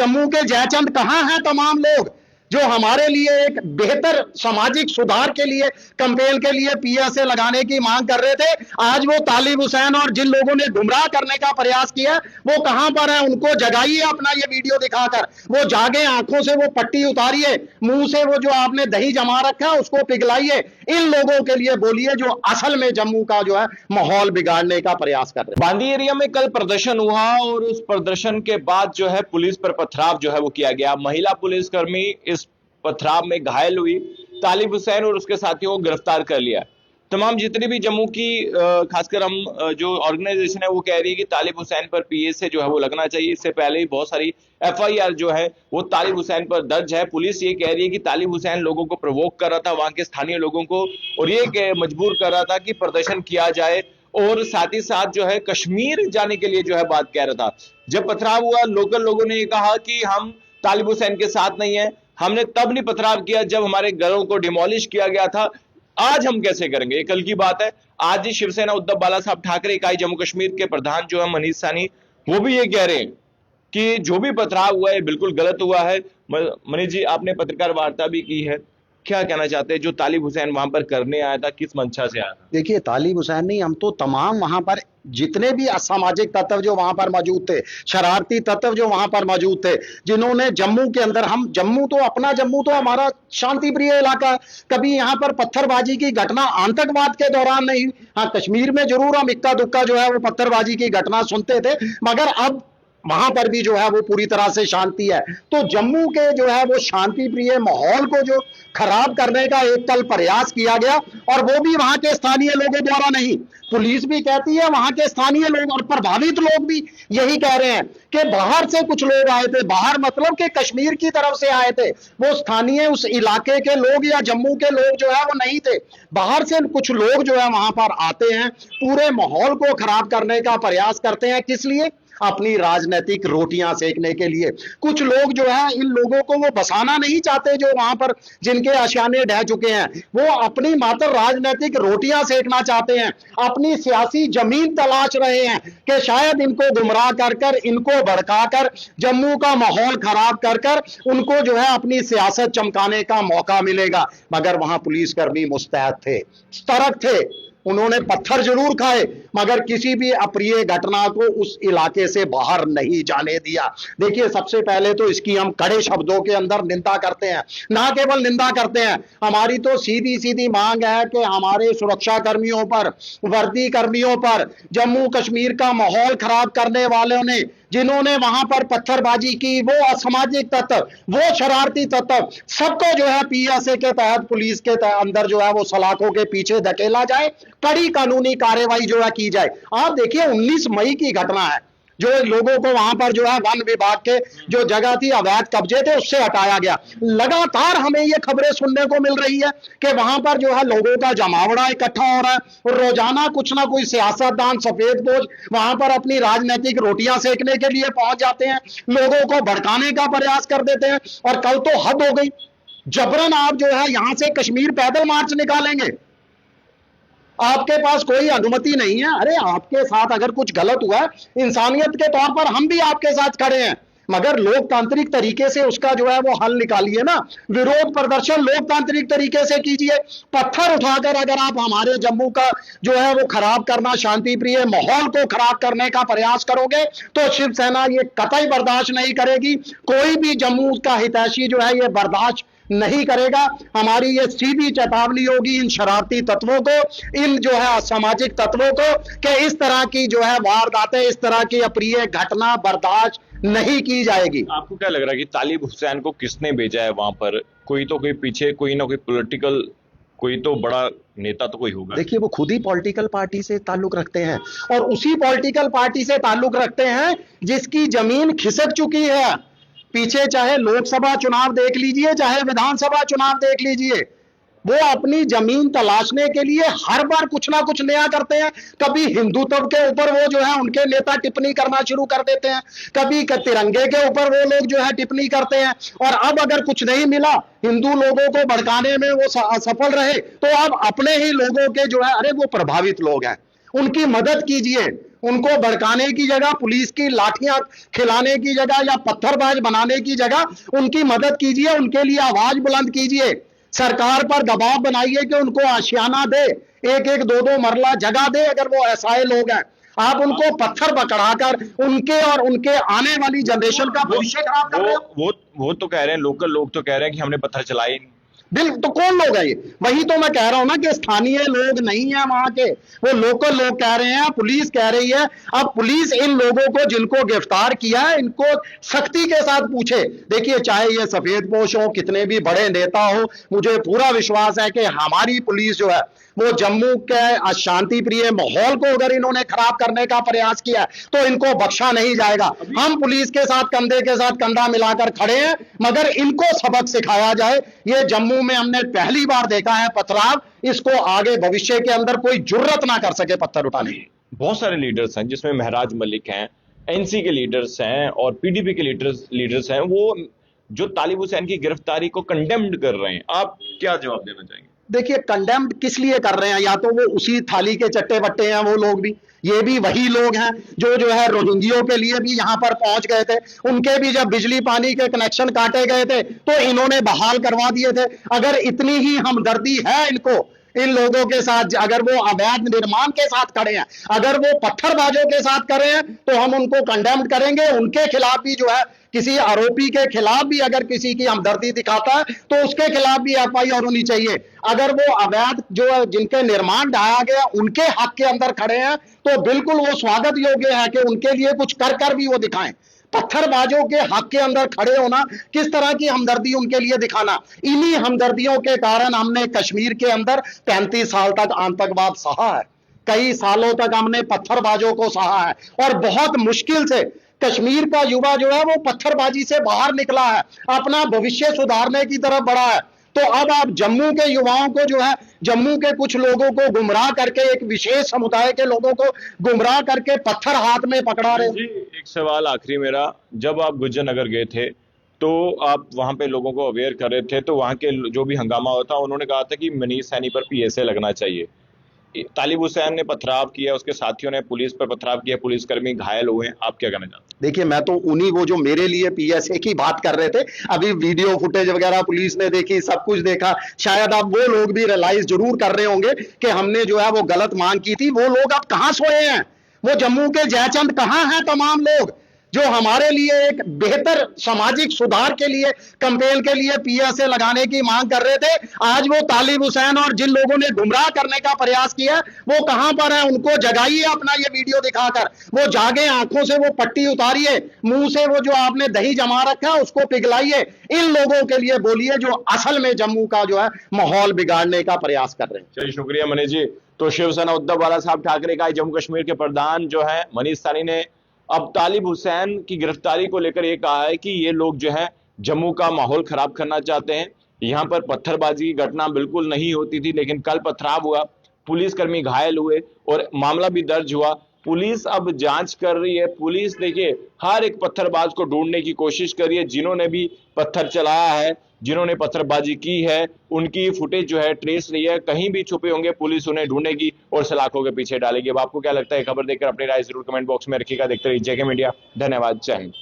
जम्मू के जयचंद कहां हैं तमाम लोग जो हमारे लिए एक बेहतर सामाजिक सुधार के लिए कैंपेन के लिए पीएसए लगाने की मांग कर रहे थे। आज वो तालिब हुसैन और जिन लोगों ने गुमराह करने का प्रयास किया वो कहां पर है? उनको जगाइए अपना ये वीडियो दिखाकर, वो जागे, आंखों से वो पट्टी उतारिए, मुंह से वो जो आपने दही जमा रखा है उसको पिघलाइए। इन लोगों के लिए बोलिए जो असल में जम्मू का जो है माहौल बिगाड़ने का प्रयास कर रहे हैं। बांदी एरिया में कल प्रदर्शन हुआ और उस प्रदर्शन के बाद जो है पुलिस पर पथराव जो है वो किया गया। महिला पुलिसकर्मी इस पथराव में घायल हुई। तालिब हुसैन और उसके साथियों को गिरफ्तार कर लिया। तमाम जितनी भी जम्मू की खासकर हम जो ऑर्गेनाइजेशन है वो कह रही है कि तालिब हुसैन पर पीएसए जो है वो लगना चाहिए। इससे पहले ही बहुत सारी एफआईआर जो है वो तालिब हुसैन पर दर्ज है। पुलिस ये कह रही है कि तालिब हुसैन लोगों को प्रोवोक कर रहा था, वहां के स्थानीय लोगों को, और ये मजबूर कर रहा था कि प्रदर्शन किया जाए, और साथ ही साथ जो है कश्मीर जाने के लिए जो है बात कह रहा था। जब पथराव हुआ लोकल लोगों ने ये कहा कि हम तालिब हुसैन के साथ नहीं है, हमने तब नहीं पथराव किया जब हमारे घरों को डिमोलिश किया गया था, आज हम कैसे करेंगे? ये कल की बात है। आज ही शिवसेना उद्धव बाला साहब ठाकरे इकाई जम्मू कश्मीर के प्रधान जो है मनीष सानी, वो भी ये कह रहे हैं कि जो भी पथराव हुआ है बिल्कुल गलत हुआ है। मनीष जी, आपने पत्रकार वार्ता भी की है, क्या कहना चाहते हैं? जो तालिब हुसैन वहां पर करने आया था किस मंशा से आया था? देखिए, तालिब हुसैन नहीं, हम तो तमाम वहां पर जितने भी असामाजिक तत्व जो वहां पर मौजूद थे, शरारती तत्व जो वहां पर मौजूद थे, जिन्होंने जम्मू के अंदर, हम जम्मू तो हमारा शांति प्रिय इलाका, कभी यहां पर पत्थरबाजी की घटना आतंकवाद के दौरान नहीं। हाँ, कश्मीर में जरूर हम इक्का दुक्का जो है वो पत्थरबाजी की घटना सुनते थे, मगर अब वहां पर भी जो है वो पूरी तरह से शांति है। तो जम्मू के जो है वो शांति प्रिय माहौल को जो खराब करने का एक कल प्रयास किया गया, और वो भी वहां के स्थानीय लोगों द्वारा नहीं। पुलिस भी कहती है, वहां के स्थानीय लोग और प्रभावित लोग भी यही कह रहे हैं कि बाहर से कुछ लोग आए थे, बाहर मतलब कि कश्मीर की तरफ से आए थे, वो स्थानीय उस इलाके के लोग या जम्मू के लोग जो है वो नहीं थे। बाहर से कुछ लोग जो है वहां पर आते हैं, पूरे माहौल को खराब करने का प्रयास करते हैं। किस लिए? अपनी राजनीतिक रोटियां सेकने के लिए। कुछ लोग जो है इन लोगों को वो बसाना नहीं चाहते, जो वहां पर जिनके आशियाने ढह चुके हैं, वो अपनी मात्र राजनीतिक रोटियां सेकना चाहते हैं, अपनी सियासी जमीन तलाश रहे हैं कि शायद इनको गुमराह कर कर, इनको भड़काकर, जम्मू का माहौल खराब कर कर उनको जो है अपनी सियासत चमकाने का मौका मिलेगा। मगर वहां पुलिसकर्मी मुस्तैद थे, सतर्क थे, उन्होंने पत्थर जरूर खाए, मगर किसी भी अप्रिय घटना को उस इलाके से बाहर नहीं जाने दिया। देखिए, सबसे पहले तो इसकी हम कड़े शब्दों के अंदर निंदा करते हैं, ना केवल निंदा करते हैं, हमारी तो सीधी सीधी मांग है कि हमारे सुरक्षा कर्मियों पर, वर्दी कर्मियों पर, जम्मू कश्मीर का माहौल खराब करने वालों ने, जिन्होंने वहां पर पत्थरबाजी की, वो असामाजिक तत्व, वो शरारती तत्व, सबको जो है पीएसए के तहत, पुलिस के अंदर जो है वो सलाखों के पीछे धकेला जाए, कड़ी कानूनी कार्रवाई जो है की जाए। आप देखिए, 19 मई की घटना है, जो लोगों को वहां पर जो है वन विभाग के जो जगह थी, अवैध कब्जे थे, उससे हटाया गया। लगातार हमें ये खबरें सुनने को मिल रही है कि वहां पर जो है लोगों का जमावड़ा इकट्ठा हो रहा है, और रोजाना कुछ ना कोई सियासतदान सफेदपोश वहां पर अपनी राजनीतिक रोटियां सेकने के लिए पहुंच जाते हैं, लोगों को भड़काने का प्रयास कर देते हैं। और कल तो हद हो गई, जबरन आप जो है यहां से कश्मीर पैदल मार्च निकालेंगे, आपके पास कोई अनुमति नहीं है। अरे, आपके साथ अगर कुछ गलत हुआ, इंसानियत के तौर पर हम भी आपके साथ खड़े हैं, मगर लोकतांत्रिक तरीके से उसका जो है वो हल निकालिए ना। विरोध प्रदर्शन लोकतांत्रिक तरीके से कीजिए। पत्थर उठाकर अगर आप हमारे जम्मू का जो है वो खराब करना, शांति प्रिय माहौल को खराब करने का प्रयास करोगे, तो शिवसेना ये कतई बर्दाश्त नहीं करेगी। कोई भी जम्मू का हितैषी जो है ये बर्दाश्त नहीं करेगा। हमारी ये सीधी चेतावनी होगी इन शरारती तत्वों को, इन जो है असामाजिक तत्वों को, कि इस तरह की जो है वारदातें, इस तरह की अप्रिय घटना बर्दाश्त नहीं की जाएगी। आपको क्या लग रहा है कि तालिब हुसैन को किसने भेजा है वहां पर? कोई तो कोई पीछे, कोई ना कोई पॉलिटिकल, कोई तो बड़ा नेता तो कोई होगा। देखिए, वो खुद ही पॉलिटिकल पार्टी से ताल्लुक रखते हैं, और उसी पॉलिटिकल पार्टी से ताल्लुक रखते हैं जिसकी जमीन खिसक चुकी है। पीछे चाहे लोकसभा चुनाव देख लीजिए, चाहे विधानसभा चुनाव देख लीजिए, वो अपनी जमीन तलाशने के लिए हर बार कुछ ना कुछ नया करते हैं। कभी हिंदुत्व के ऊपर वो जो है उनके नेता टिप्पणी करना शुरू कर देते हैं, कभी तिरंगे के ऊपर वो लोग जो है टिप्पणी करते हैं, और अब अगर कुछ नहीं मिला, हिंदू लोगों को भड़काने में वो असफल रहे, तो अब अपने ही लोगों के जो है, अरे वो प्रभावित लोग हैं, उनकी मदद कीजिए, उनको भड़काने की जगह, पुलिस की लाठियां खिलाने की जगह या पत्थरबाज बनाने की जगह उनकी मदद कीजिए, उनके लिए आवाज बुलंद कीजिए, सरकार पर दबाव बनाइए कि उनको आशियाना दे, एक एक दो दो मरला जगह दे अगर वो असहाय लोग हैं। आप उनको पत्थर पकड़ाकर उनके और उनके आने वाली जनरेशन का भविष्य खराब कर रहे हो। वो तो कह रहे हैं, लोकल लोग तो कह रहे हैं कि हमने पत्थर चलाए ही नहीं। बिल तो कौन लोग है ये? वही तो मैं कह रहा हूं ना कि स्थानीय लोग नहीं है वहां के, वो लोकल लोग कह रहे हैं, पुलिस कह रही है। अब पुलिस इन लोगों को जिनको गिरफ्तार किया है इनको सख्ती के साथ पूछे। देखिए, चाहे ये सफेद पोश हो, कितने भी बड़े नेता हो, मुझे पूरा विश्वास है कि हमारी पुलिस जो है वो जम्मू के अशांति प्रिय माहौल को अगर इन्होंने खराब करने का प्रयास किया तो इनको बख्शा नहीं जाएगा। हम पुलिस के साथ कंधे के साथ कंधा मिलाकर खड़े हैं, मगर इनको सबक सिखाया जाए। ये जम्मू में हमने पहली बार देखा है पथराव, इसको आगे भविष्य के अंदर कोई जुर्रत ना कर सके पत्थर उठाने की। बहुत सारे लीडर्स हैं जिसमें महराज मलिक हैं, एनसी के लीडर्स हैं और पीडीपी के लीडर्स हैं, वो जो तालिब हुसैन की गिरफ्तारी को कंडेम्ड कर रहे हैं। आप क्या जवाब देना चाहेंगे? देखिए, कंडेम्ड किस लिए कर रहे हैं? या तो वो उसी थाली के चट्टे बट्टे हैं वो लोग भी, ये भी वही लोग हैं जो है रोहिंग्यों के लिए भी यहां पर पहुंच गए थे। उनके भी जब बिजली पानी के कनेक्शन काटे गए थे तो इन्होंने बहाल करवा दिए थे। अगर इतनी ही हमदर्दी है इनको इन लोगों के साथ, अगर वो अवैध निर्माण के साथ खड़े हैं, अगर वो पत्थरबाजों के साथ खड़े हैं, तो हम उनको कंडेम्ड करेंगे। उनके खिलाफ भी जो है, किसी आरोपी के खिलाफ भी अगर किसी की हमदर्दी दिखाता है तो उसके खिलाफ भी एफआईआर होनी चाहिए। अगर वो अवैध जो जिनके निर्माण ढाया गया उनके हक के अंदर खड़े हैं तो बिल्कुल वो स्वागत योग्य है कि उनके लिए कुछ कर भी वो दिखाएं। पत्थरबाजों के हक के अंदर खड़े होना, किस तरह की हमदर्दी उनके लिए दिखाना, इन्हीं हमदर्दियों के कारण हमने कश्मीर के अंदर 35 साल तक आतंकवाद सहा है। कई सालों तक हमने पत्थरबाजों को सहा है और बहुत मुश्किल से कश्मीर का युवा जो है वो पत्थरबाजी से बाहर निकला है, अपना भविष्य सुधारने की तरफ बढ़ा है। तो अब आप जम्मू के युवाओं को जो है, जम्मू के कुछ लोगों को गुमराह करके, एक विशेष समुदाय के लोगों को गुमराह करके पत्थर हाथ में पकड़ा रहे जी, एक सवाल आखिरी मेरा, जब आप गुज्जर नगर गए थे तो आप वहां पे लोगों को अवेयर कर रहे थे, तो वहां के जो भी हंगामा होता उन्होंने कहा था कि मनीष सैनी पर पीएसए लगना चाहिए। तालिब हुसैन ने पथराव किया, उसके साथियों ने पुलिस पर पथराव किया, पुलिसकर्मी घायल हुए। आप क्या कहना चाहते हैं? देखिए, मैं तो उन्हीं वो जो मेरे लिए पीएसए की बात कर रहे थे, अभी वीडियो फुटेज वगैरह पुलिस ने देखी, सब कुछ देखा, शायद अब वो लोग भी रियलाइज जरूर कर रहे होंगे कि हमने जो है वो गलत मांग की थी। वो लोग अब कहां सोए हैं? वो जम्मू के जयचंद कहां हैं? तमाम लोग जो हमारे लिए एक बेहतर सामाजिक सुधार के लिए, कैंपेन के लिए पीएसए लगाने की मांग कर रहे थे, आज वो तालिब हुसैन और जिन लोगों ने गुमराह करने का प्रयास किया वो कहां पर है? उनको जगाइए अपना ये वीडियो दिखाकर, वो जागे, आंखों से वो पट्टी उतारिए, मुंह से वो जो आपने दही जमा रखा है उसको पिघलाइए। इन लोगों के लिए बोलिए जो असल में जम्मू का जो है माहौल बिगाड़ने का प्रयास कर रहे हैं। चलिए, शुक्रिया मनीष जी। तो शिवसेना उद्धव बाला साहब ठाकरे का जम्मू कश्मीर के प्रधान जो है मनीष सैनी ने अब तालिब हुसैन की गिरफ्तारी को लेकर यह कहा है कि ये लोग जो है जम्मू का माहौल खराब करना चाहते हैं। यहां पर पत्थरबाजी की घटना बिल्कुल नहीं होती थी, लेकिन कल पथराव हुआ, पुलिसकर्मी घायल हुए और मामला भी दर्ज हुआ। पुलिस अब जांच कर रही है। पुलिस देखिए हर एक पत्थरबाज को ढूंढने की कोशिश कर रही है, जिन्होंने भी पत्थर चलाया है, जिन्होंने पत्थरबाजी की है, उनकी फुटेज जो है ट्रेस रही है। कहीं भी छुपे होंगे पुलिस उन्हें ढूंढेगी और सलाखों के पीछे डालेगी। अब आपको क्या लगता है? खबर देखकर अपनी राय जरूर कमेंट बॉक्स में रखिएगा। देखते रहिए जेके मीडिया। धन्यवाद। जय हिंद।